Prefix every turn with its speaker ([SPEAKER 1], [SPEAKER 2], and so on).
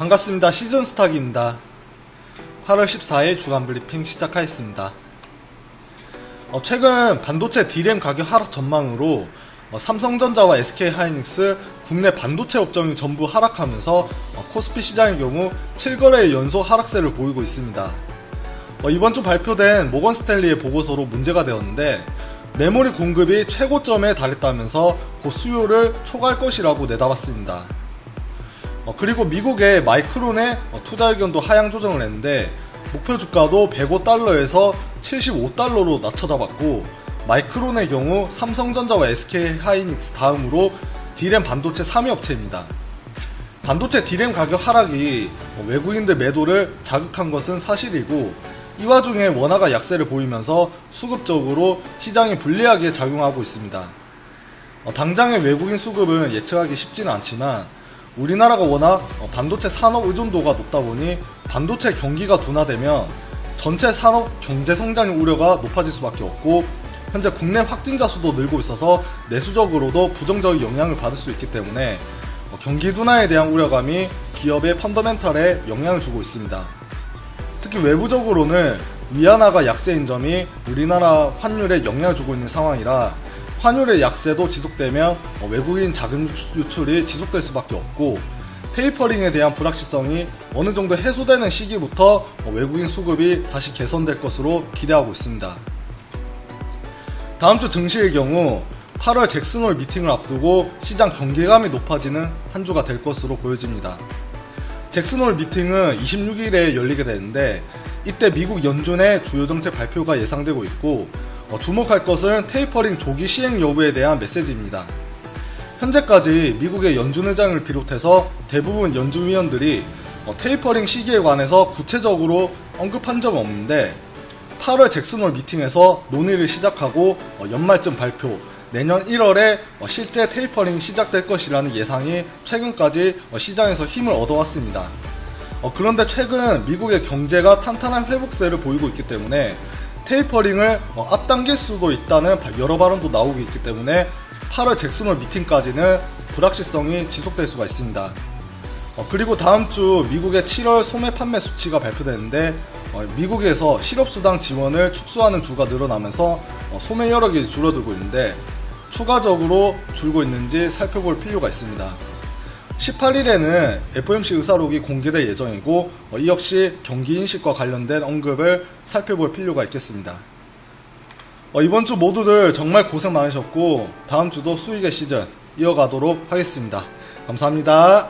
[SPEAKER 1] 반갑습니다. 시즌스탁입니다. 8월 14일 주간 브리핑 시작하겠습니다. 최근 반도체 D램 가격 하락 전망으로 삼성전자와 SK하이닉스 국내 반도체 업종이 전부 하락하면서 코스피 시장의 경우 7거래의 연속 하락세를 보이고 있습니다. 이번 주 발표된 모건스탠리의 보고서로 문제가 되었는데 메모리 공급이 최고점에 달했다면서 곧 수요를 초과할 것이라고 내다봤습니다. 그리고 미국의 마이크론의 투자 의견도 하향 조정을 했는데 목표 주가도 105달러에서 75달러로 낮춰잡았고, 마이크론의 경우 삼성전자와 SK하이닉스 다음으로 D램 반도체 3위 업체입니다. 반도체 D램 가격 하락이 외국인들 매도를 자극한 것은 사실이고, 이 와중에 원화가 약세를 보이면서 수급적으로 시장이 불리하게 작용하고 있습니다. 당장의 외국인 수급은 예측하기 쉽지는 않지만 우리나라가 워낙 반도체 산업 의존도가 높다 보니 반도체 경기가 둔화되면 전체 산업 경제 성장 우려가 높아질 수밖에 없고, 현재 국내 확진자 수도 늘고 있어서 내수적으로도 부정적인 영향을 받을 수 있기 때문에 경기 둔화에 대한 우려감이 기업의 펀더멘털에 영향을 주고 있습니다. 특히 외부적으로는 위안화가 약세인 점이 우리나라 환율에 영향을 주고 있는 상황이라 환율의 약세도 지속되면 외국인 자금 유출이 지속될 수밖에 없고, 테이퍼링에 대한 불확실성이 어느 정도 해소되는 시기부터 외국인 수급이 다시 개선될 것으로 기대하고 있습니다. 다음 주 증시의 경우 8월 잭슨홀 미팅을 앞두고 시장 경계감이 높아지는 한 주가 될 것으로 보여집니다. 잭슨홀 미팅은 26일에 열리게 되는데 이때 미국 연준의 주요 정책 발표가 예상되고 있고, 주목할 것은 테이퍼링 조기 시행 여부에 대한 메시지입니다. 현재까지 미국의 연준 의장을 비롯해서 대부분 연준위원들이 테이퍼링 시기에 관해서 구체적으로 언급한 적은 없는데 8월 잭슨홀 미팅에서 논의를 시작하고 연말쯤 발표, 내년 1월에 실제 테이퍼링이 시작될 것이라는 예상이 최근까지 시장에서 힘을 얻어왔습니다. 그런데 최근 미국의 경제가 탄탄한 회복세를 보이고 있기 때문에 테이퍼링을 앞당길 수도 있다는 여러 발언도 나오고 있기 때문에 8월 잭슨홀 미팅까지는 불확실성이 지속될 수가 있습니다. 그리고 다음 주 미국의 7월 소매 판매 수치가 발표되는데 미국에서 실업수당 지원을 축소하는 주가 늘어나면서 소매 여력이 줄어들고 있는데 추가적으로 줄고 있는지 살펴볼 필요가 있습니다. 18일에는 FOMC 의사록이 공개될 예정이고 이 역시 경기인식과 관련된 언급을 살펴볼 필요가 있겠습니다. 이번 주 모두들 정말 고생 많으셨고 다음 주도 수익의 시즌 이어가도록 하겠습니다. 감사합니다.